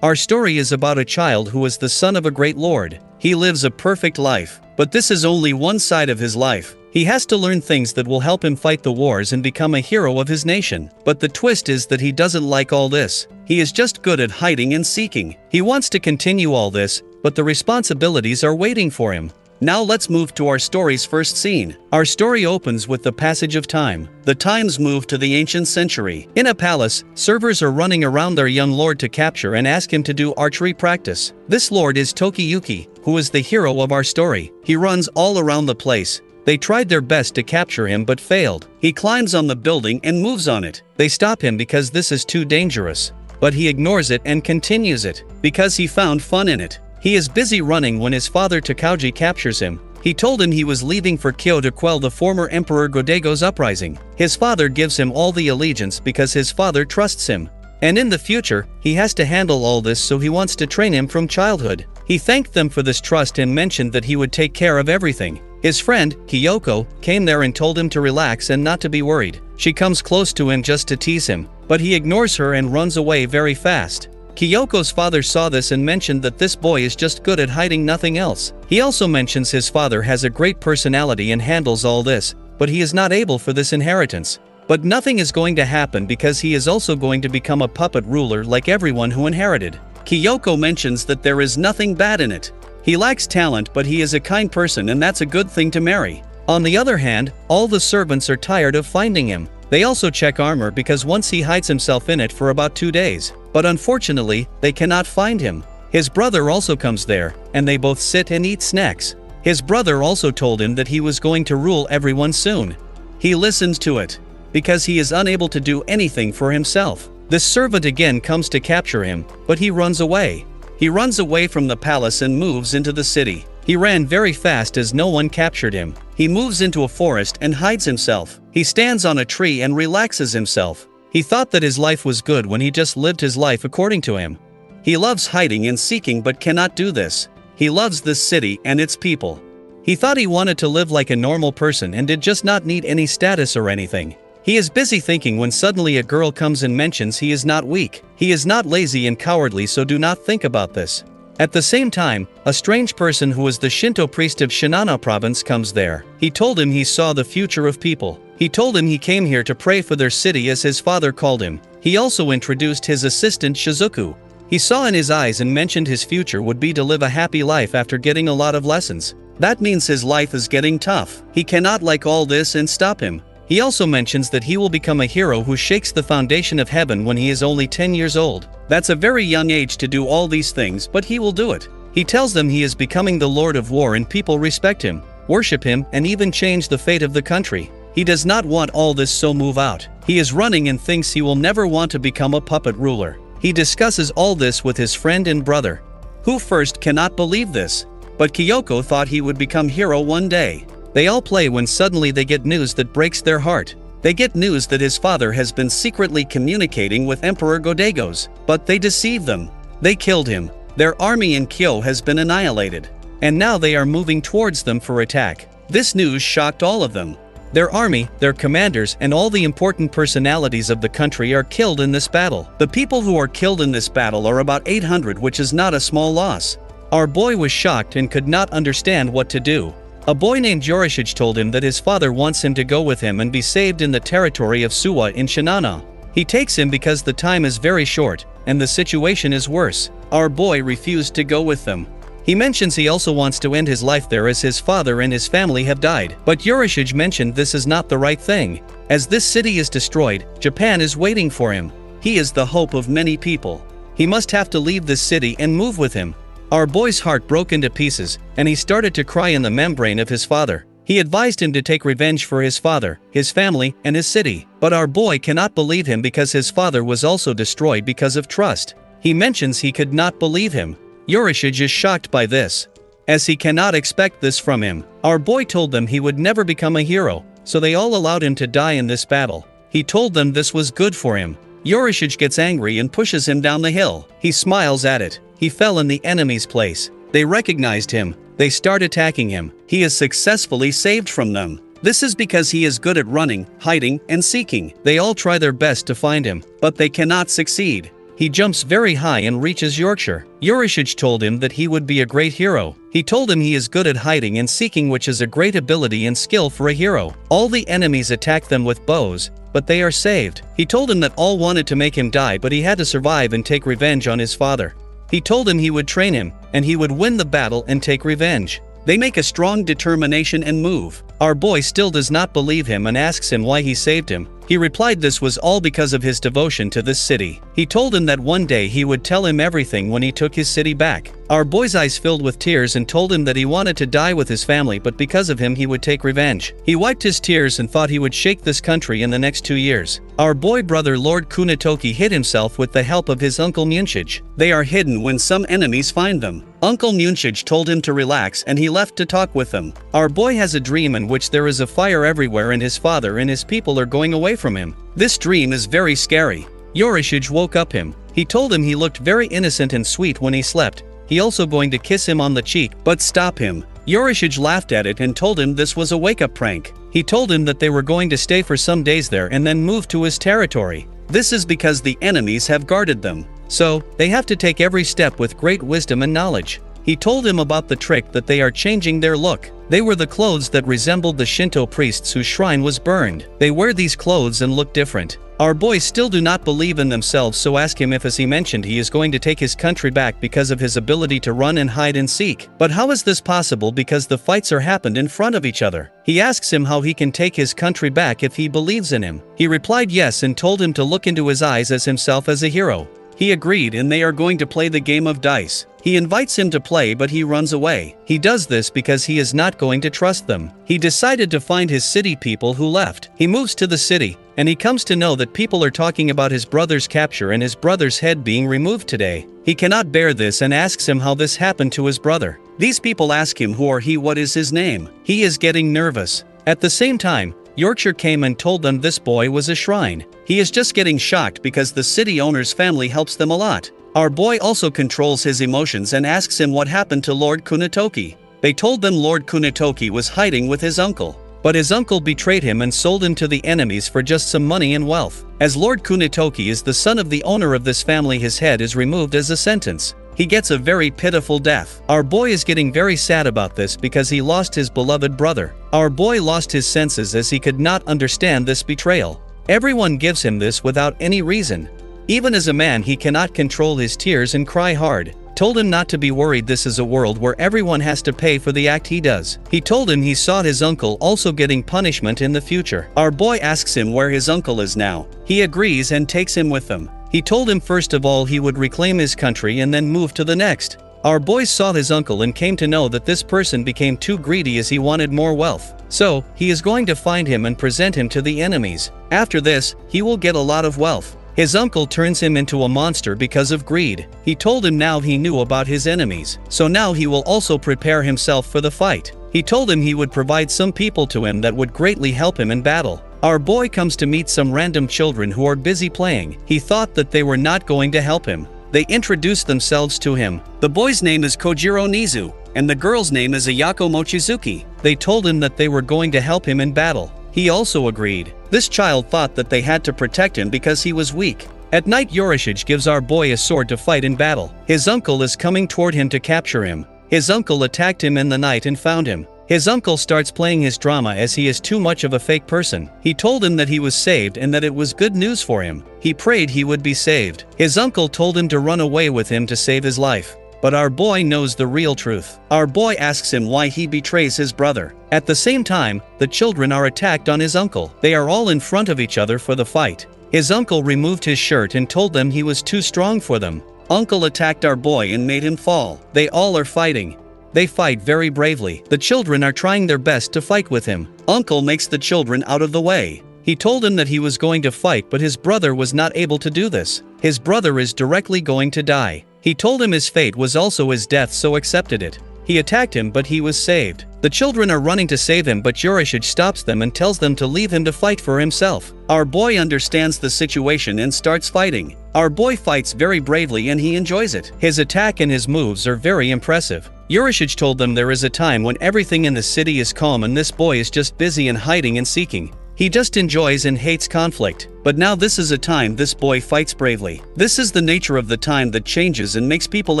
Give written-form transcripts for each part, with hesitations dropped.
Our story is about a child who is the son of a great lord. He lives a perfect life, but this is only one side of his life. He has to learn things that will help him fight the wars and become a hero of his nation. But the twist is that he doesn't like all this. He is just good at hiding and seeking. He wants to continue all this, but the responsibilities are waiting for him. Now let's move to our story's first scene. Our story opens with the passage of time. The times move to the ancient century. In a palace, servers are running around their young lord to capture and ask him to do archery practice. This lord is Tokiyuki, who is the hero of our story. He runs all around the place. They tried their best to capture him but failed. He climbs on the building and moves on it. They stop him because this is too dangerous. But he ignores it and continues it, because he found fun in it. He is busy running when his father Takauji captures him. He told him he was leaving for Kyo to quell the former Emperor Godego's uprising. His father gives him all the allegiance because his father trusts him. And in the future, he has to handle all this, so he wants to train him from childhood. He thanked them for this trust and mentioned that he would take care of everything. His friend, Kyoko, came there and told him to relax and not to be worried. She comes close to him just to tease him, but he ignores her and runs away very fast. Kyoko's father saw this and mentioned that this boy is just good at hiding, nothing else. He also mentions his father has a great personality and handles all this, but he is not able for this inheritance. But nothing is going to happen because he is also going to become a puppet ruler like everyone who inherited. Kyoko mentions that there is nothing bad in it. He lacks talent, but he is a kind person and that's a good thing to marry. On the other hand, all the servants are tired of finding him. They also check armor because once he hides himself in it for about 2 days. But unfortunately, they cannot find him. His brother also comes there, and they both sit and eat snacks. His brother also told him that he was going to rule everyone soon. He listens to it, because he is unable to do anything for himself. This servant again comes to capture him, but he runs away. He runs away from the palace and moves into the city. He ran very fast as no one captured him. He moves into a forest and hides himself. He stands on a tree and relaxes himself. He thought that his life was good when he just lived his life according to him. He loves hiding and seeking but cannot do this. He loves this city and its people. He thought he wanted to live like a normal person and did just not need any status or anything. He is busy thinking when suddenly a girl comes and mentions he is not weak. He is not lazy and cowardly, so do not think about this. At the same time, a strange person who is the Shinto priest of Shinano province comes there. He told him he saw the future of people. He told him he came here to pray for their city as his father called him. He also introduced his assistant Shizuku. He saw in his eyes and mentioned his future would be to live a happy life after getting a lot of lessons. That means his life is getting tough. He cannot like all this and stop him. He also mentions that he will become a hero who shakes the foundation of heaven when he is only 10 years old. That's a very young age to do all these things, but he will do it. He tells them he is becoming the Lord of War and people respect him, worship him, and even change the fate of the country. He does not want all this, so move out. He is running and thinks he will never want to become a puppet ruler. He discusses all this with his friend and brother, who first cannot believe this. But Kyoko thought he would become hero one day. They all play when suddenly they get news that breaks their heart. They get news that his father has been secretly communicating with Emperor Godego's, but they deceive them. They killed him. Their army in Kyo has been annihilated. And now they are moving towards them for attack. This news shocked all of them. Their army, their commanders, and all the important personalities of the country are killed in this battle. The people who are killed in this battle are about 800, which is not a small loss. Our boy was shocked and could not understand what to do. A boy named Yorishige told him that his father wants him to go with him and be saved in the territory of Suwa in Shinano. He takes him because the time is very short, and the situation is worse. Our boy refused to go with them. He mentions he also wants to end his life there as his father and his family have died. But Yorishige mentioned this is not the right thing. As this city is destroyed, Japan is waiting for him. He is the hope of many people. He must have to leave this city and move with him. Our boy's heart broke into pieces, and he started to cry in the membrane of his father. He advised him to take revenge for his father, his family, and his city. But our boy cannot believe him because his father was also destroyed because of trust. He mentions he could not believe him. Yorishige is shocked by this, as he cannot expect this from him. Our boy told them he would never become a hero, so they all allowed him to die in this battle. He told them this was good for him. Yorishige gets angry and pushes him down the hill. He smiles at it. He fell in the enemy's place. They recognized him. They start attacking him. He is successfully saved from them. This is because he is good at running, hiding, and seeking. They all try their best to find him, but they cannot succeed. he jumps very high and reaches Yorkshire. Yorishage told him that he would be a great hero. He told him he is good at hiding and seeking, which is a great ability and skill for a hero. All the enemies attack them with bows, but they are saved. He told him that all wanted to make him die, but he had to survive and take revenge on his father. He told him he would train him, and he would win the battle and take revenge. They make a strong determination and move. Our boy still does not believe him and asks him why he saved him. He replied this was all because of his devotion to this city. He told him that one day he would tell him everything when he took his city back. Our boy's eyes filled with tears and told him that he wanted to die with his family, but because of him he would take revenge. He wiped his tears and thought he would shake this country in the next 2 years. Our boy brother Lord Kunitoki hid himself with the help of his uncle Munchage. They are hidden when some enemies find them. Uncle Munchage told him to relax and he left to talk with them. Our boy has a dream in which there is a fire everywhere and his father and his people are going away from him. This dream is very scary. Yorishage woke up him. He told him he looked very innocent and sweet when he slept. He also going to kiss him on the cheek, but stop him. Yorishage laughed at it and told him this was a wake-up prank. He told him that they were going to stay for some days there and then move to his territory. This is because the enemies have guarded them. So, they have to take every step with great wisdom and knowledge. He told him about the trick that they are changing their look. They were the clothes that resembled the Shinto priests whose shrine was burned. They wear these clothes and look different. Our boys still do not believe in themselves, so ask him if, as he mentioned, he is going to take his country back because of his ability to run and hide and seek. But how is this possible because the fights are happened in front of each other? He asks him how he can take his country back if he believes in him. He replied yes and told him to look into his eyes as himself as a hero. He agreed and they are going to play the game of dice. He invites him to play but he runs away. He does this because he is not going to trust them. He decided to find his city people who left. He moves to the city, and he comes to know that people are talking about his brother's capture and his brother's head being removed today. He cannot bear this and asks him how this happened to his brother. These people ask him who are he, what is his name. He is getting nervous. At the same time, Yorkshire came and told them this boy was a shrine. He is just getting shocked because the city owner's family helps them a lot. Our boy also controls his emotions and asks him what happened to Lord Kunitoki. They told them Lord Kunitoki was hiding with his uncle. But his uncle betrayed him and sold him to the enemies for just some money and wealth. As Lord Kunitoki is the son of the owner of this family, his head is removed as a sentence. He gets a very pitiful death. Our boy is getting very sad about this because he lost his beloved brother. Our boy lost his senses as he could not understand this betrayal. Everyone gives him this without any reason. Even as a man he cannot control his tears and cry hard. Told him not to be worried, this is a world where everyone has to pay for the act he does. He told him he saw his uncle also getting punishment in the future. Our boy asks him where his uncle is now. He agrees and takes him with them. He told him first of all he would reclaim his country and then move to the next. Our boy saw his uncle and came to know that this person became too greedy as he wanted more wealth. So, he is going to find him and present him to the enemies. After this, he will get a lot of wealth. His uncle turns him into a monster because of greed. He told him now he knew about his enemies, so now he will also prepare himself for the fight. He told him he would provide some people to him that would greatly help him in battle. Our boy comes to meet some random children who are busy playing. He thought that they were not going to help him. They introduced themselves to him. The boy's name is Kojiro Nizu, and the girl's name is Ayako Mochizuki. They told him that they were going to help him in battle. He also agreed. This child thought that they had to protect him because he was weak. At night, Yorishage gives our boy a sword to fight in battle. His uncle is coming toward him to capture him. His uncle attacked him in the night and found him. His uncle starts playing his drama as he is too much of a fake person. He told him that he was saved and that it was good news for him. He prayed he would be saved. His uncle told him to run away with him to save his life. But our boy knows the real truth. Our boy asks him why he betrays his brother. At the same time, the children are attacked on his uncle. They are all in front of each other for the fight. His uncle removed his shirt and told them he was too strong for them. Uncle attacked our boy and made him fall. They all are fighting. They fight very bravely. The children are trying their best to fight with him. Uncle makes the children out of the way. He told him that he was going to fight, but his brother was not able to do this. His brother is directly going to die. He told him his fate was also his death, so accepted it. He attacked him, but he was saved. The children are running to save him, but Yorishage stops them and tells them to leave him to fight for himself. Our boy understands the situation and starts fighting. Our boy fights very bravely and he enjoys it. His attack and his moves are very impressive. Yorishage told them there is a time when everything in the city is calm and this boy is just busy and hiding and seeking. He just enjoys and hates conflict. But now this is a time this boy fights bravely. This is the nature of the time that changes and makes people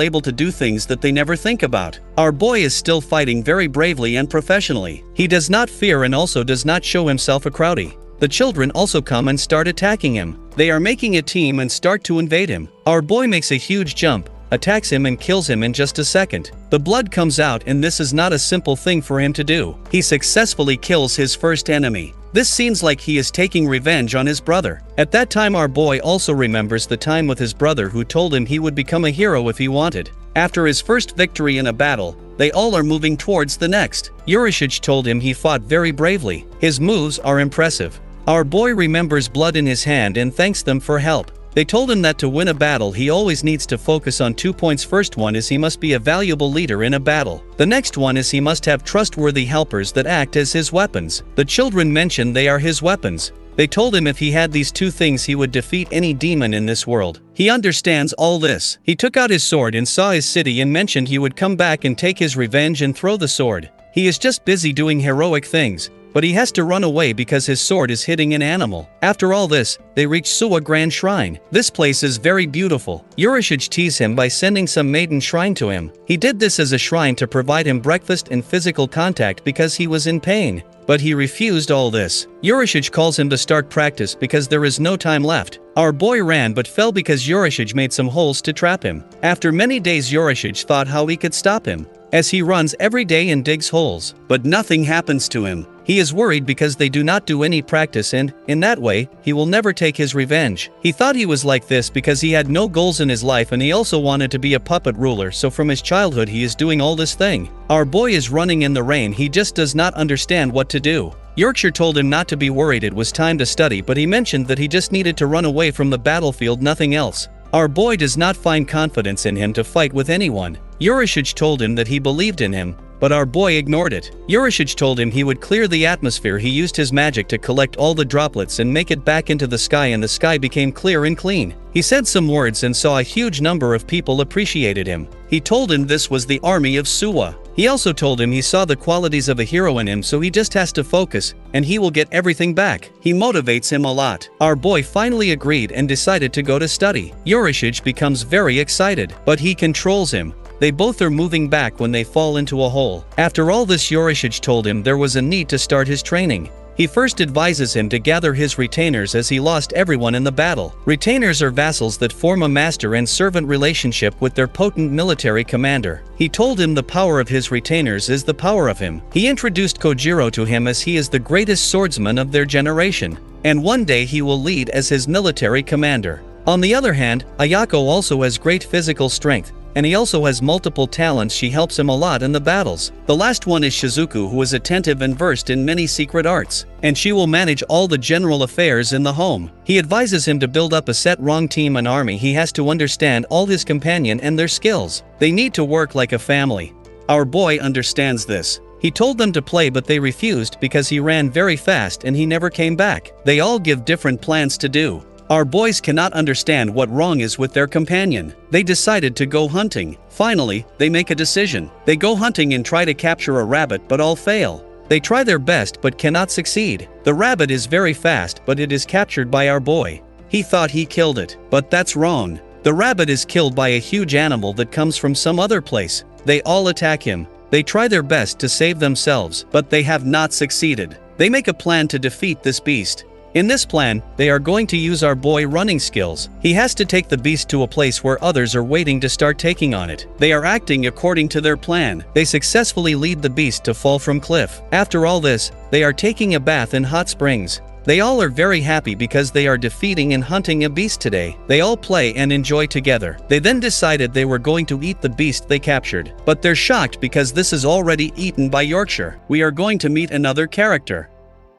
able to do things that they never think about. Our boy is still fighting very bravely and professionally. He does not fear and also does not show himself a crowdy. The children also come and start attacking him. They are making a team and start to invade him. Our boy makes a huge jump, attacks him and kills him in just a second. The blood comes out and this is not a simple thing for him to do. He successfully kills his first enemy. This seems like he is taking revenge on his brother. At that time our boy also remembers the time with his brother who told him he would become a hero if he wanted. After his first victory in a battle, they all are moving towards the next. Urashige told him he fought very bravely. His moves are impressive. Our boy remembers blood in his hand and thanks them for help. They told him that to win a battle he always needs to focus on 2 points. First one is he must be a valuable leader in a battle. The next one is he must have trustworthy helpers that act as his weapons. The children mentioned they are his weapons. They told him if he had these 2 things he would defeat any demon in this world. He understands all this. He took out his sword and saw his city and mentioned he would come back and take his revenge and throw the sword. He is just busy doing heroic things. But he has to run away because his sword is hitting an animal. After all this, they reach Suwa Grand Shrine. This place is very beautiful. Urashige teased him by sending some maiden shrine to him. He did this as a shrine to provide him breakfast and physical contact because he was in pain. But he refused all this. Urashige calls him to start practice because there is no time left. Our boy ran but fell because Urashige made some holes to trap him. After many days Urashige thought how he could stop him. As he runs every day and digs holes. But nothing happens to him. He is worried because they do not do any practice and, in that way, he will never take his revenge. He thought he was like this because he had no goals in his life and he also wanted to be a puppet ruler, so from his childhood he is doing all this thing. Our boy is running in the rain, he just does not understand what to do. Yorkshire told him not to be worried, it was time to study, but he mentioned that he just needed to run away from the battlefield, nothing else. Our boy does not find confidence in him to fight with anyone. Urashige told him that he believed in him, but our boy ignored it. Urashige told him he would clear the atmosphere. He used his magic to collect all the droplets and make it back into the sky, and the sky became clear and clean. He said some words and saw a huge number of people appreciated him. He told him this was the army of Suwa. He also told him he saw the qualities of a hero in him, so he just has to focus, and he will get everything back. He motivates him a lot. Our boy finally agreed and decided to go to study. Urashige becomes very excited, but he controls him. They both are moving back when they fall into a hole. After all this, Urashige told him there was a need to start his training. He first advises him to gather his retainers as he lost everyone in the battle. Retainers are vassals that form a master and servant relationship with their potent military commander. He told him the power of his retainers is the power of him. He introduced Kojiro to him as he is the greatest swordsman of their generation, and one day he will lead as his military commander. On the other hand, Ayako also has great physical strength, and he also has multiple talents. She helps him a lot in the battles. The last one is Shizuku, who is attentive and versed in many secret arts, and she will manage all the general affairs in the home. He advises him to build up a set wrong team and army. He has to understand all his companion and their skills. They need to work like a family. Our boy understands this. He told them to play but they refused because he ran very fast and he never came back. They all give different plans to do. Our boys cannot understand what wrong is with their companion. They decided to go hunting. Finally, they make a decision. They go hunting and try to capture a rabbit but all fail. They try their best but cannot succeed. The rabbit is very fast but it is captured by our boy. He thought he killed it, but that's wrong. The rabbit is killed by a huge animal that comes from some other place. They all attack him. They try their best to save themselves, but they have not succeeded. They make a plan to defeat this beast. In this plan, they are going to use our boy running skills. He has to take the beast to a place where others are waiting to start taking on it. They are acting according to their plan. They successfully lead the beast to fall from cliff. After all this, they are taking a bath in hot springs. They all are very happy because they are defeating and hunting a beast today. They all play and enjoy together. They then decided they were going to eat the beast they captured. But they're shocked because this is already eaten by Yorkshire. We are going to meet another character.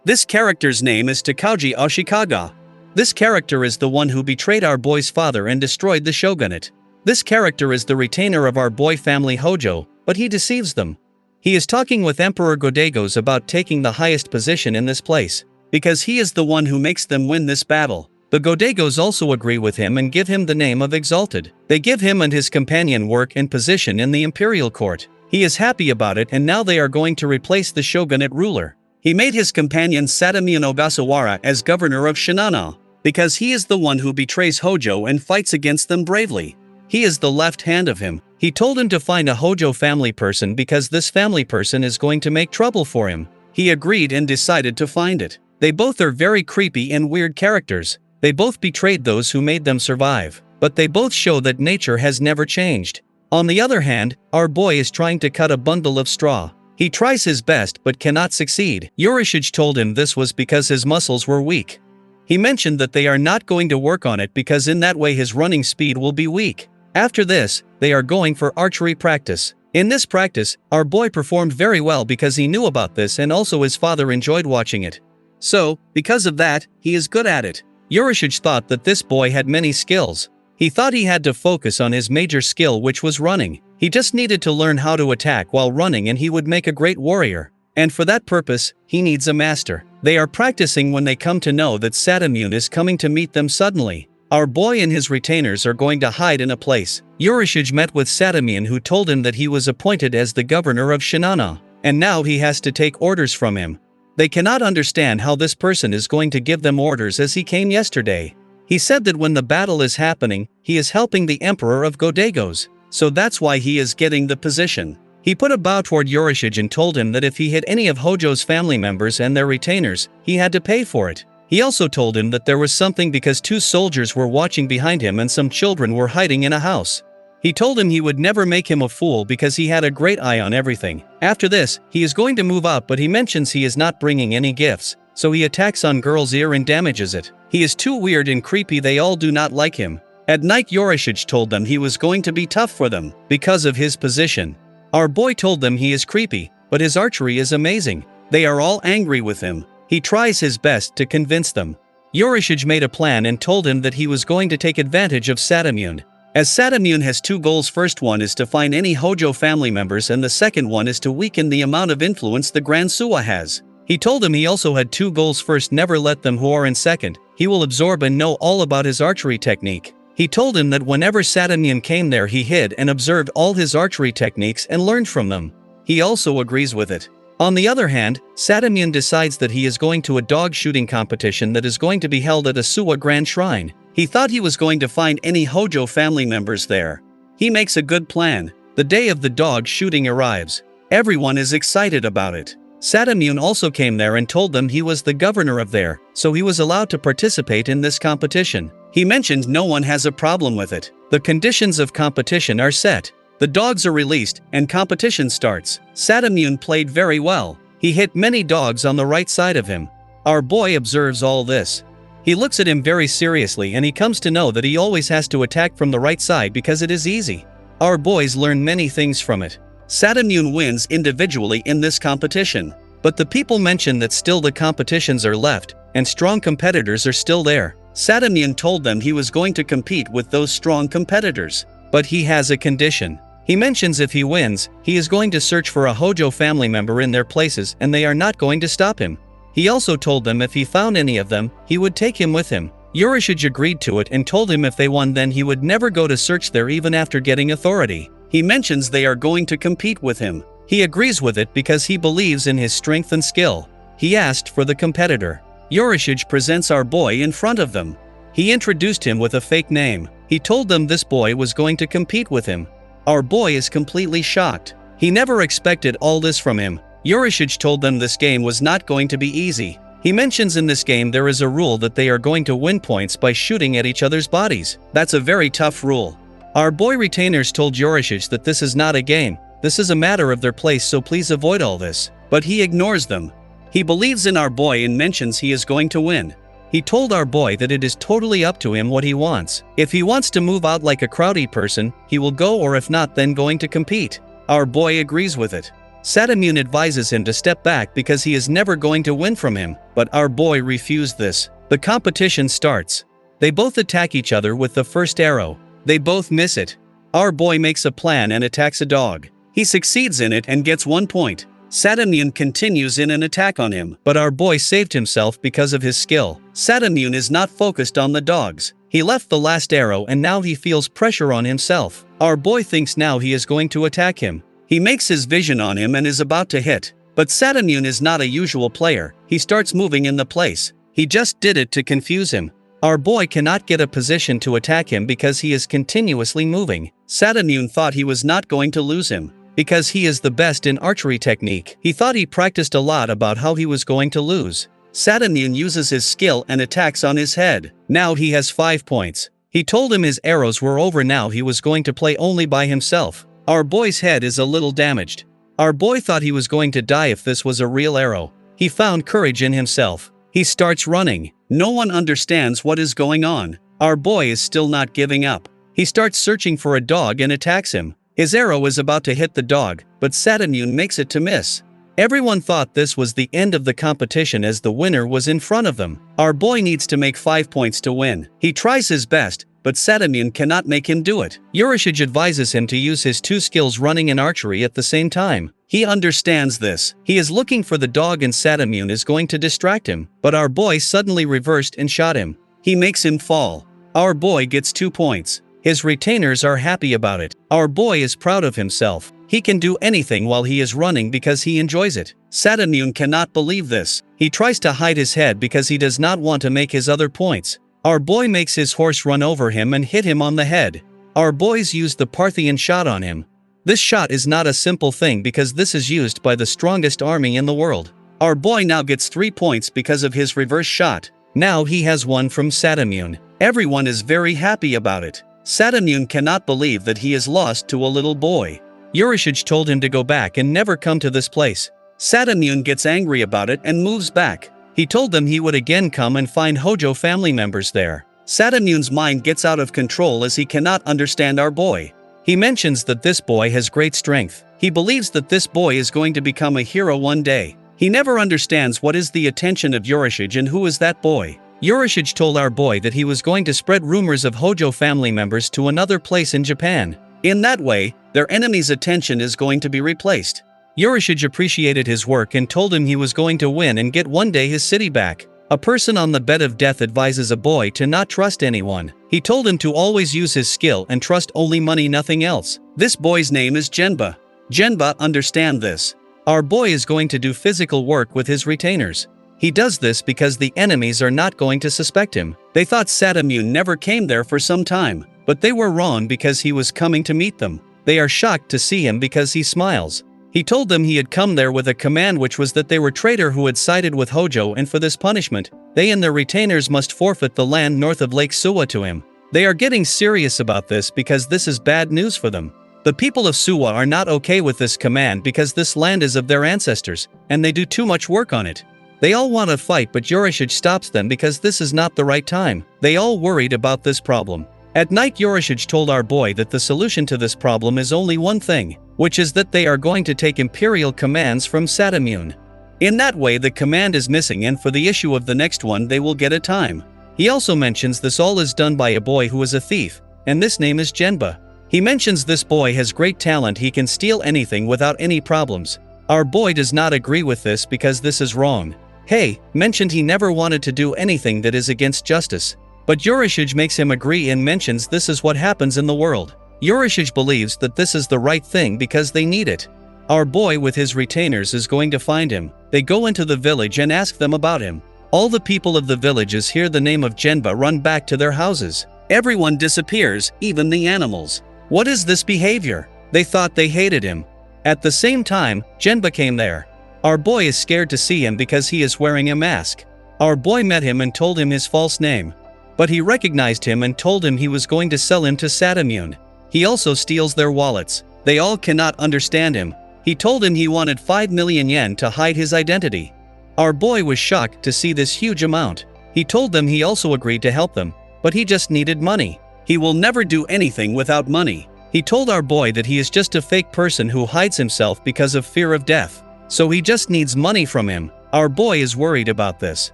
This character's name is Takauji Ashikaga. This character is the one who betrayed our boy's father and destroyed the shogunate. This character is the retainer of our boy family Hojo, but he deceives them. He is talking with Emperor Godegos about taking the highest position in this place, because he is the one who makes them win this battle. The Godegos also agree with him and give him the name of Exalted. They give him and his companion work and position in the imperial court. He is happy about it and now they are going to replace the shogunate ruler. He made his companion Sadamune Ogasawara as governor of Shinano, because he is the one who betrays Hojo and fights against them bravely. He is the left hand of him. He told him to find a Hojo family person because this family person is going to make trouble for him. He agreed and decided to find it. They both are very creepy and weird characters. They both betrayed those who made them survive, but they both show that nature has never changed. On the other hand, our boy is trying to cut a bundle of straw. He tries his best but cannot succeed. Yorishige told him this was because his muscles were weak. He mentioned that they are not going to work on it because in that way his running speed will be weak. After this, they are going for archery practice. In this practice, our boy performed very well because he knew about this and also his father enjoyed watching it. So, because of that, he is good at it. Yorishige thought that this boy had many skills. He thought he had to focus on his major skill, which was running. He just needed to learn how to attack while running and he would make a great warrior. And for that purpose, he needs a master. They are practicing when they come to know that Sadamune is coming to meet them suddenly. Our boy and his retainers are going to hide in a place. Yorishige met with Sadamune, who told him that he was appointed as the governor of Shinano, and now he has to take orders from him. They cannot understand how this person is going to give them orders as he came yesterday. He said that when the battle is happening, he is helping the Emperor of Godagos, so that's why he is getting the position. He put a bow toward Yorishige and told him that if he hit any of Hojo's family members and their retainers, he had to pay for it. He also told him that there was something because 2 soldiers were watching behind him and some children were hiding in a house. He told him he would never make him a fool because he had a great eye on everything. After this, he is going to move out, but he mentions he is not bringing any gifts, so he attacks on girl's ear and damages it. He is too weird and creepy, they all do not like him. At night Yorishige told them he was going to be tough for them, because of his position. Our boy told them he is creepy, but his archery is amazing. They are all angry with him. He tries his best to convince them. Yorishige made a plan and told him that he was going to take advantage of Sadamune. As Sadamune has 2 goals, first one is to find any Hojo family members and the second one is to weaken the amount of influence the Grand Suwa has. He told him he also had 2 goals, first never let them who are in second. He will absorb and know all about his archery technique. He told him that whenever Sadamune came there he hid and observed all his archery techniques and learned from them. He also agrees with it. On the other hand, Sadamune decides that he is going to a dog shooting competition that is going to be held at a Suwa Grand Shrine. He thought he was going to find any Hojo family members there. He makes a good plan. The day of the dog shooting arrives. Everyone is excited about it. Sadamune also came there and told them he was the governor of there, so he was allowed to participate in this competition. He mentioned no one has a problem with it. The conditions of competition are set. The dogs are released, and competition starts. Sadamune played very well. He hit many dogs on the right side of him. Our boy observes all this. He looks at him very seriously and he comes to know that he always has to attack from the right side because it is easy. Our boys learn many things from it. Sadamune wins individually in this competition. But the people mention that still the competitions are left, and strong competitors are still there. Sadamune told them he was going to compete with those strong competitors. But he has a condition. He mentions if he wins, he is going to search for a Hojo family member in their places and they are not going to stop him. He also told them if he found any of them, he would take him with him. Yorishige agreed to it and told him if they won then he would never go to search there even after getting authority. He mentions they are going to compete with him. He agrees with it because he believes in his strength and skill. He asked for the competitor. Yorishige presents our boy in front of them. He introduced him with a fake name. He told them this boy was going to compete with him. Our boy is completely shocked. He never expected all this from him. Yorishige told them this game was not going to be easy. He mentions in this game there is a rule that they are going to win points by shooting at each other's bodies. That's a very tough rule. Our boy retainers told Yorishige that this is not a game. This is a matter of their place, so please avoid all this. But he ignores them. He believes in our boy and mentions he is going to win. He told our boy that it is totally up to him what he wants. If he wants to move out like a crowdy person, he will go, or if not then going to compete. Our boy agrees with it. Sadamune advises him to step back because he is never going to win from him, but our boy refused this. The competition starts. They both attack each other with the first arrow. They both miss it. Our boy makes a plan and attacks a dog. He succeeds in it and gets 1 point. Sadamune continues in an attack on him, but our boy saved himself because of his skill. Sadamune is not focused on the dogs. He left the last arrow and now he feels pressure on himself. Our boy thinks now he is going to attack him. He makes his vision on him and is about to hit, But Satamune is not a usual player. He starts moving in the place. He just did it to confuse him. Our boy cannot get a position to attack him because he is continuously moving. Satamune thought he was not going to lose him, because he is the best in archery technique. He thought he practiced a lot about how he was going to lose. Satamune uses his skill and attacks on his head. Now he has 5 points. He told him his arrows were over, now he was going to play only by himself. Our boy's head is a little damaged. Our boy thought he was going to die if this was a real arrow. He found courage in himself. He starts running. No one understands what is going on. Our boy is still not giving up. He starts searching for a dog and attacks him. His arrow is about to hit the dog, but Satamune makes it to miss. Everyone thought this was the end of the competition as the winner was in front of them. Our boy needs to make 5 points to win. He tries his best, but Satamune cannot make him do it. Urashige advises him to use his 2 skills running and archery at the same time. He understands this. He is looking for the dog and Satamune is going to distract him, but our boy suddenly reversed and shot him. He makes him fall. Our boy gets 2 points. His retainers are happy about it. Our boy is proud of himself. He can do anything while he is running because he enjoys it. Satamune cannot believe this. He tries to hide his head because he does not want to make his other points. Our boy makes his horse run over him and hit him on the head. Our boys use the Parthian shot on him. This shot is not a simple thing because this is used by the strongest army in the world. Our boy now gets 3 points because of his reverse shot. Now he has 1 from Satamune. Everyone is very happy about it. Satamune cannot believe that he is lost to a little boy. Urashige told him to go back and never come to this place. Satamune gets angry about it and moves back. He told them he would again come and find Hojo family members there. Satamune's mind gets out of control as he cannot understand our boy. He mentions that this boy has great strength. He believes that this boy is going to become a hero one day. He never understands what is the attention of Urashige and who is that boy. Urashige told our boy that he was going to spread rumors of Hojo family members to another place in Japan. In that way, their enemy's attention is going to be replaced. Urashige appreciated his work and told him he was going to win and get one day his city back. A person on the bed of death advises a boy to not trust anyone. He told him to always use his skill and trust only money, nothing else. This boy's name is Genba. Genba understand this. Our boy is going to do physical work with his retainers. He does this because the enemies are not going to suspect him. They thought Satamune never came there for some time, but they were wrong because he was coming to meet them. They are shocked to see him because he smiles. He told them he had come there with a command, which was that they were traitor who had sided with Hojo, and for this punishment, they and their retainers must forfeit the land north of Lake Suwa to him. They are getting serious about this because this is bad news for them. The people of Suwa are not okay with this command because this land is of their ancestors, and they do too much work on it. They all want to fight, but Urashige stops them because this is not the right time. They all worried about this problem. At night, Urashige told our boy that the solution to this problem is only one thing, which is that they are going to take imperial commands from Satamune. In that way, the command is missing, and for the issue of the next one they will get a time. He also mentions this all is done by a boy who is a thief, and this name is Genba. He mentions this boy has great talent, he can steal anything without any problems. Our boy does not agree with this because this is wrong. Hey, mentioned he never wanted to do anything that is against justice. But Urashige makes him agree and mentions this is what happens in the world. Urashige believes that this is the right thing because they need it. Our boy with his retainers is going to find him. They go into the village and ask them about him. All the people of the villages hear the name of Genba run back to their houses. Everyone disappears, even the animals. What is this behavior? They thought they hated him. At the same time, Genba came there. Our boy is scared to see him because he is wearing a mask. Our boy met him and told him his false name. But he recognized him and told him he was going to sell him to Satamune. He also steals their wallets. They all cannot understand him. He told him he wanted 5 million yen to hide his identity. Our boy was shocked to see this huge amount. He told them he also agreed to help them, but he just needed money. He will never do anything without money. He told our boy that he is just a fake person who hides himself because of fear of death. So he just needs money from him. Our boy is worried about this,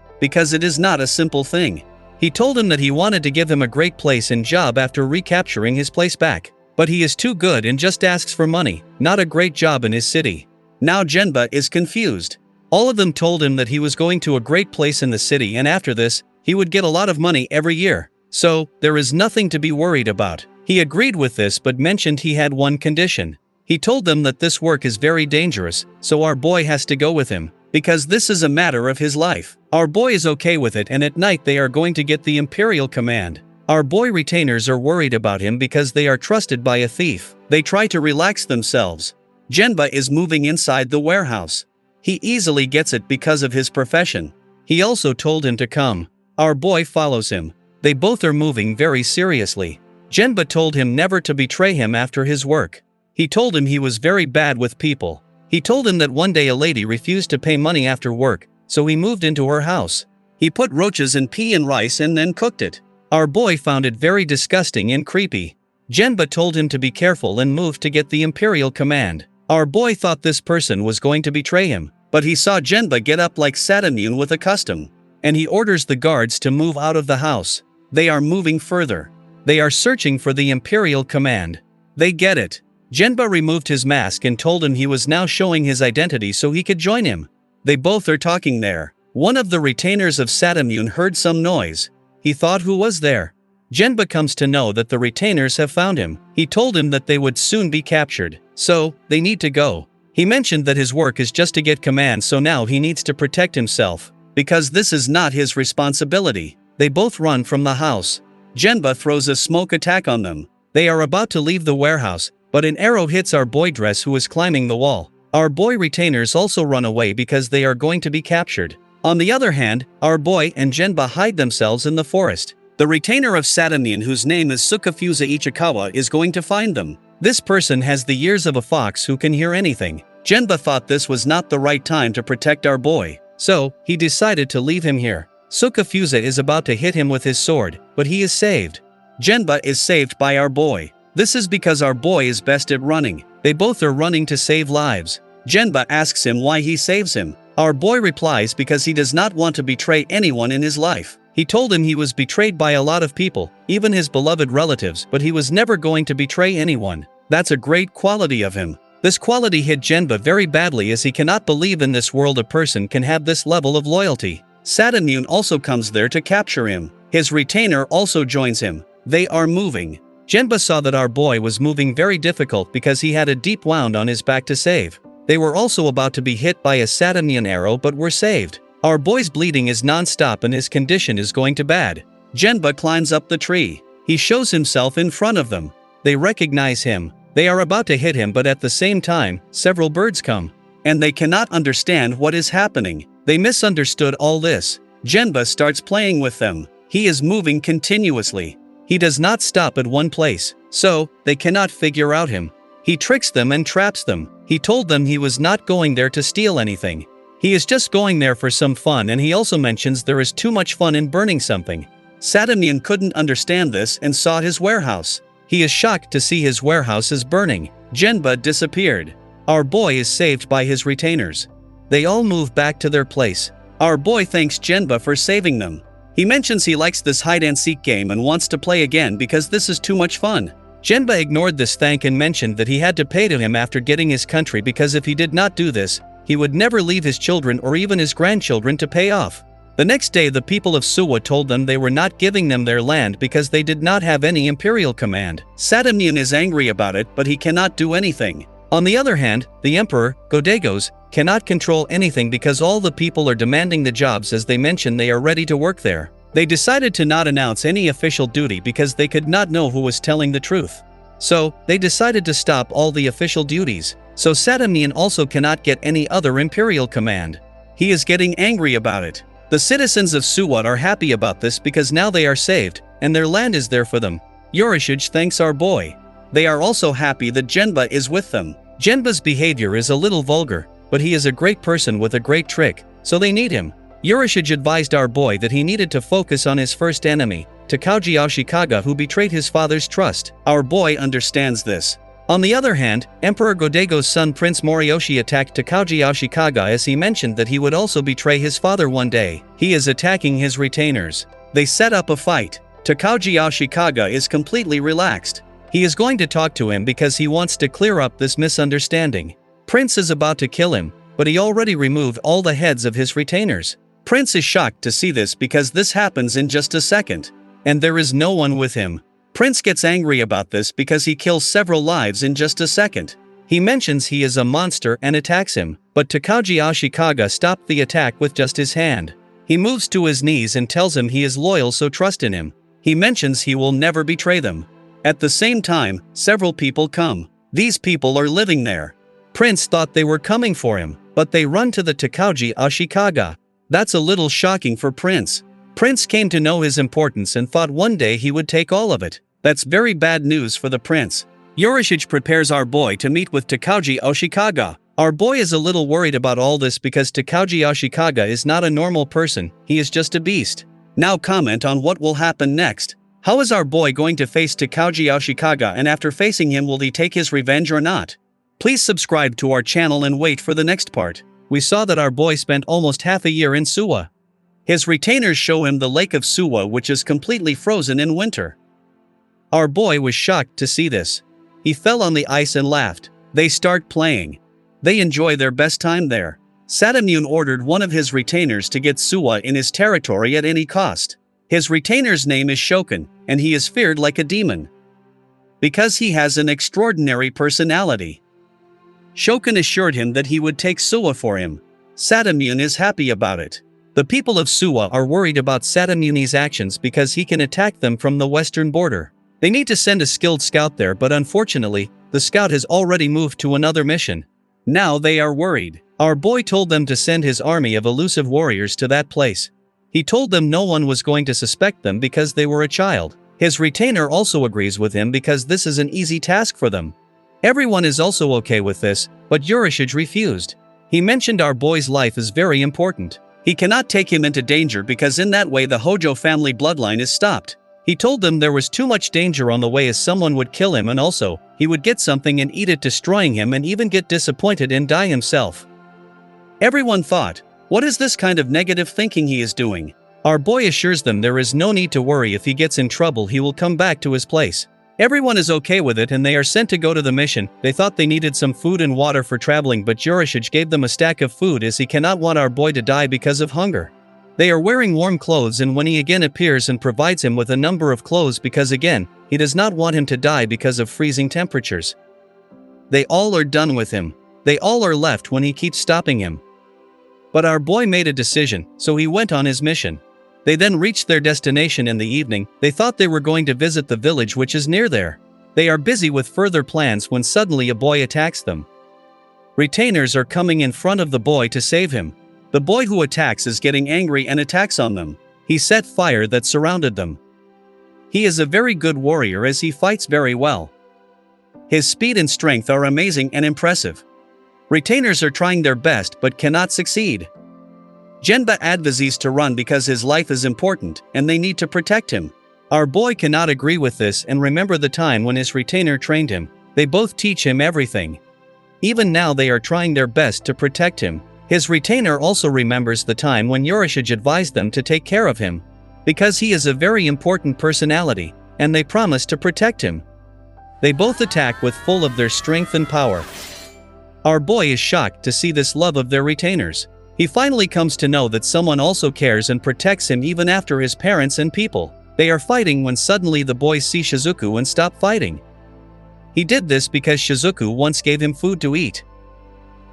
because it is not a simple thing. He told him that he wanted to give him a great place and job after recapturing his place back. But he is too good and just asks for money, not a great job in his city. Now Genba is confused. All of them told him that he was going to a great place in the city, and after this, he would get a lot of money every year. So, there is nothing to be worried about. He agreed with this but mentioned he had one condition. He told them that this work is very dangerous, so our boy has to go with him, because this is a matter of his life. Our boy is okay with it, and at night they are going to get the imperial command. Our boy retainers are worried about him because they are trusted by a thief. They try to relax themselves. Genba is moving inside the warehouse. He easily gets it because of his profession. He also told him to come. Our boy follows him. They both are moving very seriously. Genba told him never to betray him after his work. He told him he was very bad with people. He told him that one day a lady refused to pay money after work, so he moved into her house. He put roaches and pea in rice and then cooked it. Our boy found it very disgusting and creepy. Genba told him to be careful and moved to get the imperial command. Our boy thought this person was going to betray him, but he saw Genba get up like Satamune with a custom. And he orders the guards to move out of the house. They are moving further. They are searching for the imperial command. They get it. Genba removed his mask and told him he was now showing his identity so he could join him. They both are talking there. One of the retainers of Satamune heard some noise. He thought who was there. Genba comes to know that the retainers have found him. He told him that they would soon be captured, so they need to go. He mentioned that his work is just to get commands, so now he needs to protect himself, because this is not his responsibility. They both run from the house. Genba throws a smoke attack on them. They are about to leave the warehouse, but an arrow hits our boy Dress, who is climbing the wall. Our boy retainers also run away because they are going to be captured. On the other hand, our boy and Genba hide themselves in the forest. The retainer of Satamune, whose name is Sukafusa Ichikawa, is going to find them. This person has the ears of a fox who can hear anything. Genba thought this was not the right time to protect our boy, so he decided to leave him here. Sukafusa is about to hit him with his sword, but he is saved. Genba is saved by our boy. This is because our boy is best at running. They both are running to save lives. Genba asks him why he saves him. Our boy replies because he does not want to betray anyone in his life. He told him he was betrayed by a lot of people, even his beloved relatives, but he was never going to betray anyone. That's a great quality of him. This quality hit Genba very badly, as he cannot believe in this world a person can have this level of loyalty. Satamune also comes there to capture him. His retainer also joins him. They are moving. Genba saw that our boy was moving very difficult because he had a deep wound on his back to save. They were also about to be hit by a Satamune arrow but were saved. Our boy's bleeding is non-stop and his condition is going to bad. Genba climbs up the tree. He shows himself in front of them. They recognize him. They are about to hit him, but at the same time, several birds come. And they cannot understand what is happening. They misunderstood all this. Genba starts playing with them. He is moving continuously. He does not stop at one place, so they cannot figure out him. He tricks them and traps them. He told them he was not going there to steal anything. He is just going there for some fun, and he also mentions there is too much fun in burning something. Satamune couldn't understand this and saw his warehouse. He is shocked to see his warehouse is burning. Genba disappeared. Our boy is saved by his retainers. They all move back to their place. Our boy thanks Genba for saving them. He mentions he likes this hide-and-seek game and wants to play again because this is too much fun. Genba ignored this thank and mentioned that he had to pay to him after getting his country, because if he did not do this, he would never leave his children or even his grandchildren to pay off. The next day, the people of Suwa told them they were not giving them their land because they did not have any imperial command. Satamune is angry about it, but he cannot do anything. On the other hand, the emperor, Godegos, cannot control anything because all the people are demanding the jobs, as they mention they are ready to work there. They decided to not announce any official duty because they could not know who was telling the truth. So, they decided to stop all the official duties. So Satamune also cannot get any other imperial command. He is getting angry about it. The citizens of Suwat are happy about this because now they are saved, and their land is there for them. Yorishige thanks our boy. They are also happy that Genba is with them. Genba's behavior is a little vulgar, but he is a great person with a great trick, so they need him. Yorishige advised our boy that he needed to focus on his first enemy, Takauji Ashikaga, who betrayed his father's trust. Our boy understands this. On the other hand, Emperor Godego's son Prince Moriyoshi attacked Takauji Ashikaga, as he mentioned that he would also betray his father one day. He is attacking his retainers. They set up a fight. Takauji Ashikaga is completely relaxed. He is going to talk to him because he wants to clear up this misunderstanding. Prince is about to kill him, but he already removed all the heads of his retainers. Prince is shocked to see this because this happens in just a second, and there is no one with him. Prince gets angry about this because he kills several lives in just a second. He mentions he is a monster and attacks him, but Takagi Ashikaga stopped the attack with just his hand. He moves to his knees and tells him he is loyal, so trust in him. He mentions he will never betray them. At the same time, several people come. These people are living there. Prince thought they were coming for him, but they run to the Takagi Ashikaga. That's a little shocking for Prince. Prince came to know his importance and thought one day he would take all of it. That's very bad news for the prince. Yorishige prepares our boy to meet with Takagi Ashikaga. Our boy is a little worried about all this because Takagi Ashikaga is not a normal person, he is just a beast. Now comment on what will happen next. How is our boy going to face Takagi Ashikaga, and after facing him will he take his revenge or not? Please subscribe to our channel and wait for the next part. We saw that our boy spent almost half a year in Suwa. His retainers show him the lake of Suwa, which is completely frozen in winter. Our boy was shocked to see this. He fell on the ice and laughed. They start playing. They enjoy their best time there. Satamune ordered one of his retainers to get Suwa in his territory at any cost. His retainer's name is Shokan, and he is feared like a demon, because he has an extraordinary personality. Shokan assured him that he would take Suwa for him. Satamune is happy about it. The people of Suwa are worried about Satamune's actions because he can attack them from the western border. They need to send a skilled scout there, but unfortunately, the scout has already moved to another mission. Now they are worried. Our boy told them to send his army of elusive warriors to that place. He told them no one was going to suspect them because they were a child. His retainer also agrees with him because this is an easy task for them. Everyone is also okay with this, but Yorishige refused. He mentioned our boy's life is very important. He cannot take him into danger because in that way the Hojo family bloodline is stopped. He told them there was too much danger on the way, as someone would kill him, and also, he would get something and eat it, destroying him and even get disappointed and die himself. Everyone thought, what is this kind of negative thinking he is doing? Our boy assures them there is no need to worry. If he gets in trouble he will come back to his place. Everyone is okay with it and they are sent to go to the mission. They thought they needed some food and water for traveling, but Yorishige gave them a stack of food as he cannot want our boy to die because of hunger. They are wearing warm clothes, and when he again appears and provides him with a number of clothes because again, he does not want him to die because of freezing temperatures. They all are done with him. They all are left when he keeps stopping him. But our boy made a decision, so he went on his mission. They then reached their destination in the evening. They thought they were going to visit the village which is near there. They are busy with further plans when suddenly a boy attacks them. Retainers are coming in front of the boy to save him. The boy who attacks is getting angry and attacks on them. He set fire that surrounded them. He is a very good warrior as he fights very well. His speed and strength are amazing and impressive. Retainers are trying their best but cannot succeed. Genba advises to run because his life is important and they need to protect him. Our boy cannot agree with this and remember the time when his retainer trained him. They both teach him everything. Even now they are trying their best to protect him. His retainer also remembers the time when Yorishige advised them to take care of him, because he is a very important personality, and they promise to protect him. They both attack with full of their strength and power. Our boy is shocked to see this love of their retainers. He finally comes to know that someone also cares and protects him even after his parents and people. They are fighting when suddenly the boys see Shizuku and stop fighting. He did this because Shizuku once gave him food to eat.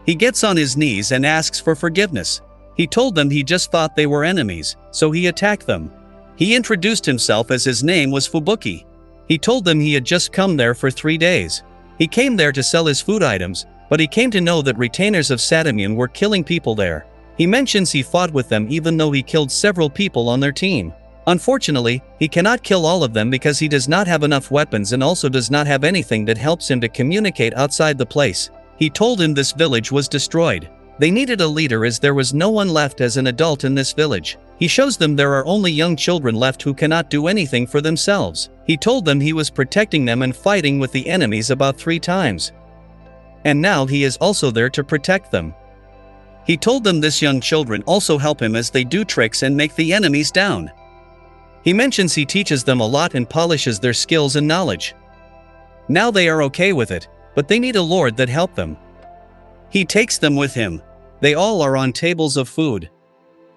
He gets on his knees and asks for forgiveness. He told them he just thought they were enemies, so he attacked them. He introduced himself as his name was Fubuki. He told them he had just come there for 3 days. He came there to sell his food items, but he came to know that retainers of Satamune were killing people there. He mentions he fought with them even though he killed several people on their team. Unfortunately, he cannot kill all of them because he does not have enough weapons and also does not have anything that helps him to communicate outside the place. He told him this village was destroyed. They needed a leader as there was no one left as an adult in this village. He shows them there are only young children left who cannot do anything for themselves. He told them he was protecting them and fighting with the enemies about 3 times. And now he is also there to protect them. He told them this young children also help him as they do tricks and make the enemies down. He mentions he teaches them a lot and polishes their skills and knowledge. Now they are okay with it, but they need a lord that help them. He takes them with him. They all are on tables of food.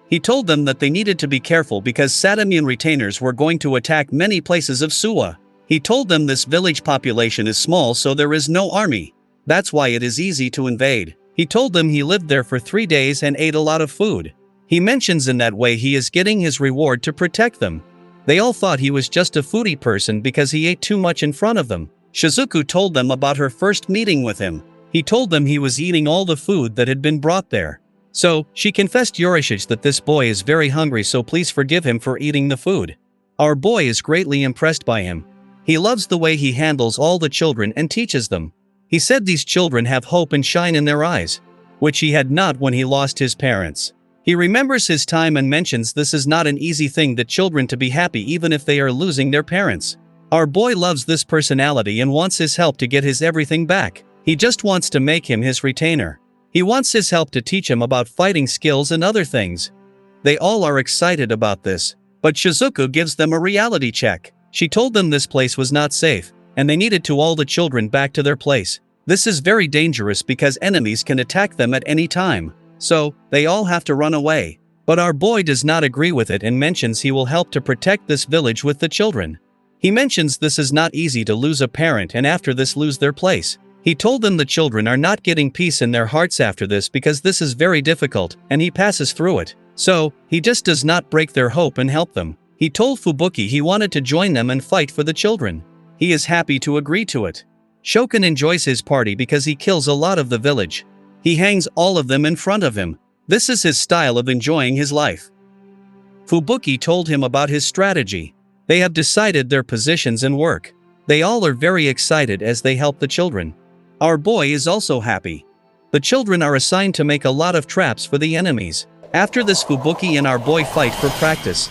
He told them that they needed to be careful because Satamune retainers were going to attack many places of Suwa. He told them this village population is small, so there is no army. That's why it is easy to invade. He told them he lived there for 3 days and ate a lot of food. He mentions in that way he is getting his reward to protect them. They all thought he was just a foodie person because he ate too much in front of them. Shizuku told them about her first meeting with him. He told them he was eating all the food that had been brought there. So, she confessed Yorishige that this boy is very hungry, so please forgive him for eating the food. Our boy is greatly impressed by him. He loves the way he handles all the children and teaches them. He said these children have hope and shine in their eyes, which he had not when he lost his parents. He remembers his time and mentions this is not an easy thing that children to be happy even if they are losing their parents. Our boy loves this personality and wants his help to get his everything back. He just wants to make him his retainer. He wants his help to teach him about fighting skills and other things. They all are excited about this. But Shizuku gives them a reality check. She told them this place was not safe, and they needed to all the children back to their place. This is very dangerous because enemies can attack them at any time. So, they all have to run away. But our boy does not agree with it and mentions he will help to protect this village with the children. He mentions this is not easy to lose a parent and after this lose their place. He told them the children are not getting peace in their hearts after this because this is very difficult, and he passes through it. So, he just does not break their hope and help them. He told Fubuki he wanted to join them and fight for the children. He is happy to agree to it. Shokin enjoys his party because he kills a lot of the village. He hangs all of them in front of him. This is his style of enjoying his life. Fubuki told him about his strategy. They have decided their positions and work. They all are very excited as they help the children. Our boy is also happy. The children are assigned to make a lot of traps for the enemies. After this, Fubuki and our boy fight for practice.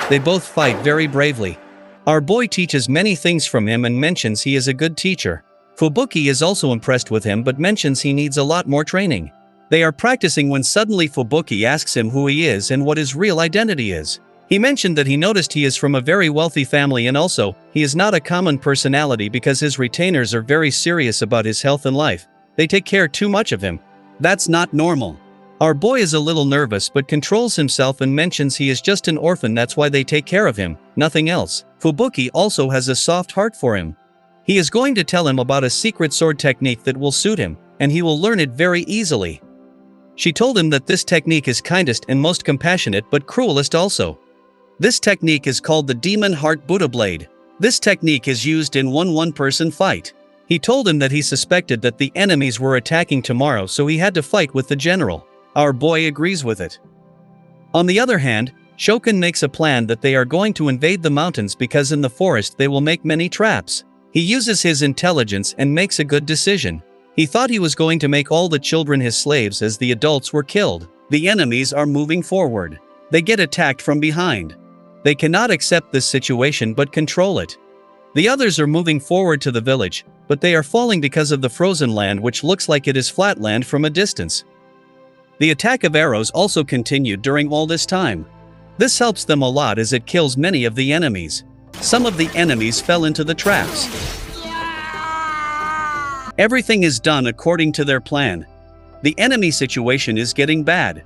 They both fight very bravely. Our boy teaches many things from him and mentions he is a good teacher. Fubuki is also impressed with him but mentions he needs a lot more training. They are practicing when suddenly Fubuki asks him who he is and what his real identity is. He mentioned that he noticed he is from a very wealthy family and also, he is not a common personality because his retainers are very serious about his health and life. They take care too much of him. That's not normal. Our boy is a little nervous but controls himself and mentions he is just an orphan, that's why they take care of him, nothing else. Fubuki also has a soft heart for him. He is going to tell him about a secret sword technique that will suit him, and he will learn it very easily. She told him that this technique is kindest and most compassionate but cruelest also. This technique is called the Demon Heart Buddha Blade. This technique is used in one-person fight. He told him that he suspected that the enemies were attacking tomorrow, so he had to fight with the general. Our boy agrees with it. On the other hand, Shokin makes a plan that they are going to invade the mountains because in the forest they will make many traps. He uses his intelligence and makes a good decision. He thought he was going to make all the children his slaves as the adults were killed. The enemies are moving forward. They get attacked from behind. They cannot accept this situation but control it. The others are moving forward to the village, but they are falling because of the frozen land which looks like it is flat land from a distance. The attack of arrows also continued during all this time. This helps them a lot as it kills many of the enemies. Some of the enemies fell into the traps. Everything is done according to their plan. The enemy situation is getting bad.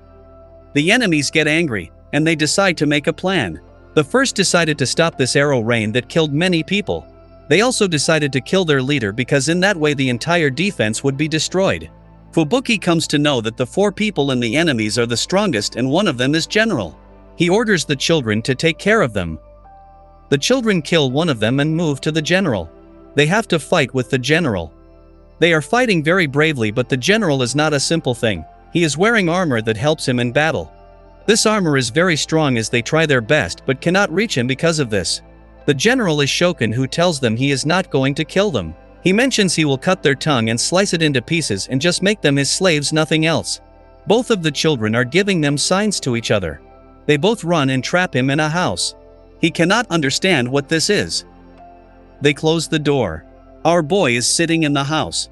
The enemies get angry, and they decide to make a plan. The first decided to stop this arrow rain that killed many people. They also decided to kill their leader because in that way the entire defense would be destroyed. Fubuki comes to know that the 4 people in the enemies are the strongest and one of them is general. He orders the children to take care of them. The children kill one of them and move to the general. They have to fight with the general. They are fighting very bravely, but the general is not a simple thing. He is wearing armor that helps him in battle. This armor is very strong as they try their best but cannot reach him because of this. The general is Shokin, who tells them he is not going to kill them. He mentions he will cut their tongue and slice it into pieces and just make them his slaves, nothing else. Both of the children are giving them signs to each other. They both run and trap him in a house. He cannot understand what this is. They close the door. Our boy is sitting in the house.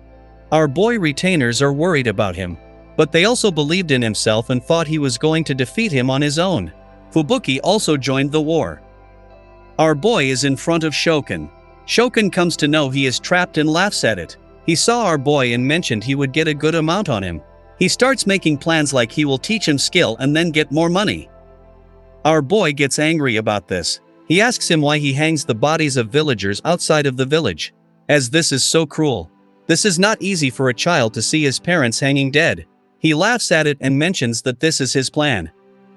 Our boy retainers are worried about him. But they also believed in himself and thought he was going to defeat him on his own. Fubuki also joined the war. Our boy is in front of Shokin. Shokin comes to know he is trapped and laughs at it. He saw our boy and mentioned he would get a good amount on him. He starts making plans like he will teach him skill and then get more money. Our boy gets angry about this. He asks him why he hangs the bodies of villagers outside of the village. As this is so cruel. This is not easy for a child to see his parents hanging dead. He laughs at it and mentions that this is his plan.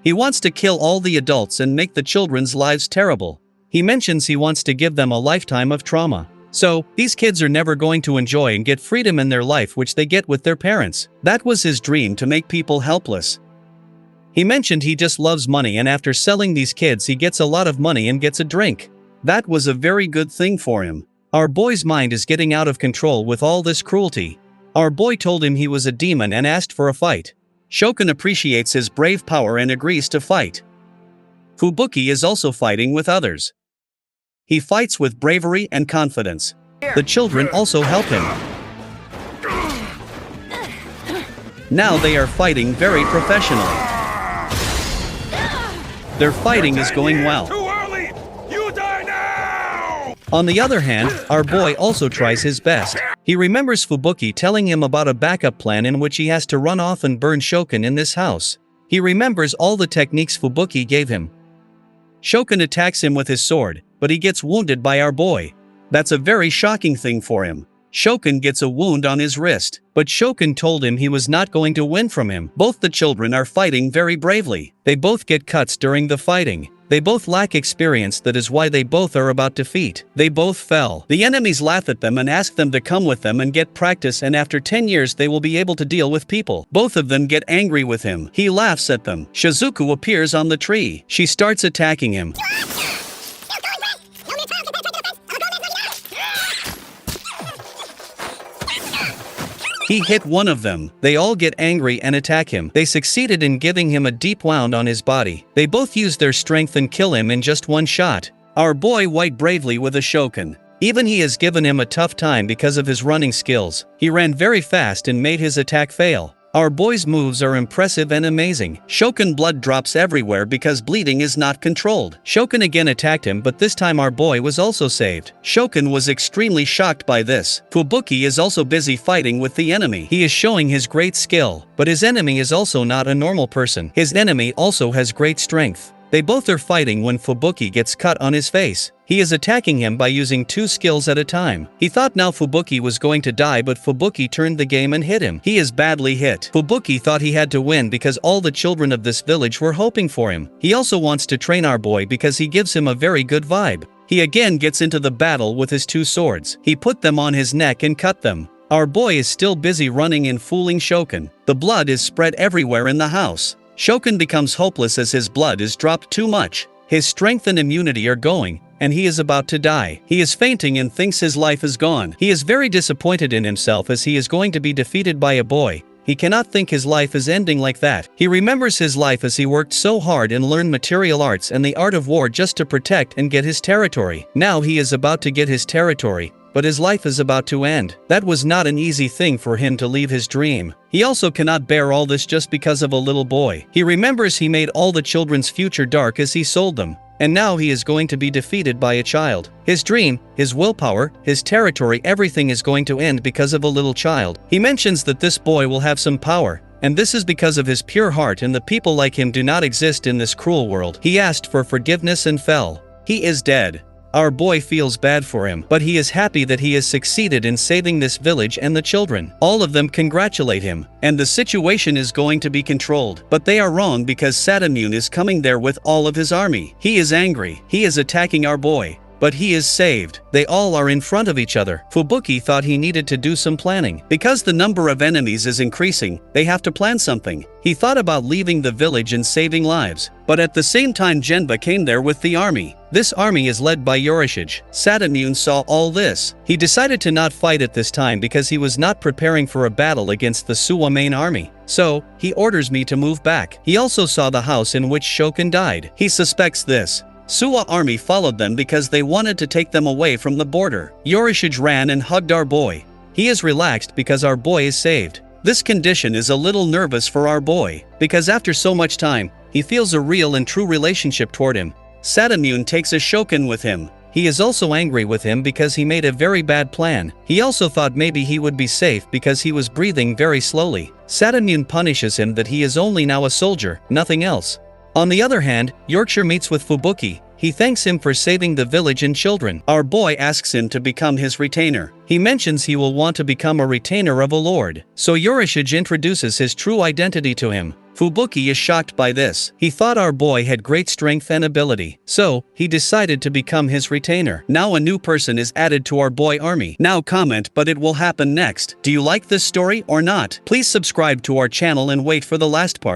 He wants to kill all the adults and make the children's lives terrible. He mentions he wants to give them a lifetime of trauma. So, these kids are never going to enjoy and get freedom in their life which they get with their parents. That was his dream, to make people helpless. He mentioned he just loves money, and after selling these kids he gets a lot of money and gets a drink. That was a very good thing for him. Our boy's mind is getting out of control with all this cruelty. Our boy told him he was a demon and asked for a fight. Shokin appreciates his brave power and agrees to fight. Fubuki is also fighting with others. He fights with bravery and confidence. The children also help him. Now they are fighting very professionally. Their fighting is going well. On the other hand, our boy also tries his best. He remembers Fubuki telling him about a backup plan in which he has to run off and burn Shokin in this house. He remembers all the techniques Fubuki gave him. Shokin attacks him with his sword, but he gets wounded by our boy. That's a very shocking thing for him. Shokin gets a wound on his wrist, but Shokin told him he was not going to win from him. Both the children are fighting very bravely. They both get cuts during the fighting. They both lack experience, that is why they both are about defeat. They both fell. The enemies laugh at them and ask them to come with them and get practice, and after 10 years they will be able to deal with people. Both of them get angry with him. He laughs at them. Shizuku appears on the tree. She starts attacking him. He hit one of them. They all get angry and attack him. They succeeded in giving him a deep wound on his body. They both use their strength and kill him in just one shot. Our boy fight bravely with a Shokin. Even he has given him a tough time because of his running skills. He ran very fast and made his attack fail. Our boy's moves are impressive and amazing. Shokin blood drops everywhere because bleeding is not controlled. Shokin again attacked him, but this time our boy was also saved. Shokin was extremely shocked by this. Fubuki is also busy fighting with the enemy. He is showing his great skill, but his enemy is also not a normal person. His enemy also has great strength. They both are fighting when Fubuki gets cut on his face. He is attacking him by using 2 skills at a time. He thought now Fubuki was going to die, but Fubuki turned the game and hit him. He is badly hit. Fubuki thought he had to win because all the children of this village were hoping for him. He also wants to train our boy because he gives him a very good vibe. He again gets into the battle with his 2 swords. He put them on his neck and cut them. Our boy is still busy running and fooling Shokin. The blood is spread everywhere in the house. Shokin becomes hopeless as his blood is dropped too much. His strength and immunity are going, and he is about to die. He is fainting and thinks his life is gone. He is very disappointed in himself as he is going to be defeated by a boy. He cannot think his life is ending like that. He remembers his life as he worked so hard and learned material arts and the art of war just to protect and get his territory. Now he is about to get his territory, but his life is about to end. That was not an easy thing for him to leave his dream. He also cannot bear all this just because of a little boy. He remembers he made all the children's future dark as he sold them, and now he is going to be defeated by a child. His dream, his willpower, his territory, everything is going to end because of a little child. He mentions that this boy will have some power, and this is because of his pure heart, and the people like him do not exist in this cruel world. He asked for forgiveness and fell. He is dead. Our boy feels bad for him, but he is happy that he has succeeded in saving this village and the children. All of them congratulate him, and the situation is going to be controlled. But they are wrong because Satamune is coming there with all of his army. He is angry. He is attacking our boy, but he is saved. They all are in front of each other. Fubuki thought he needed to do some planning. Because the number of enemies is increasing, they have to plan something. He thought about leaving the village and saving lives, but at the same time Genba came there with the army. This army is led by Yorishige. Satamune saw all this. He decided to not fight at this time because he was not preparing for a battle against the Suwa main army. So, he orders me to move back. He also saw the house in which Shokin died. He suspects this. Suwa army followed them because they wanted to take them away from the border. Yorishige ran and hugged our boy. He is relaxed because our boy is saved. This condition is a little nervous for our boy, because after so much time, he feels a real and true relationship toward him. Satamune takes a Shokin with him. He is also angry with him because he made a very bad plan. He also thought maybe he would be safe because he was breathing very slowly. Satamune punishes him that he is only now a soldier, nothing else. On the other hand, Yorkshire meets with Fubuki. He thanks him for saving the village and children. Our boy asks him to become his retainer. He mentions he will want to become a retainer of a lord. So Yorishige introduces his true identity to him. Fubuki is shocked by this. He thought our boy had great strength and ability. So, he decided to become his retainer. Now a new person is added to our boy army. Now comment, but it will happen next. Do you like this story or not? Please subscribe to our channel and wait for the last part.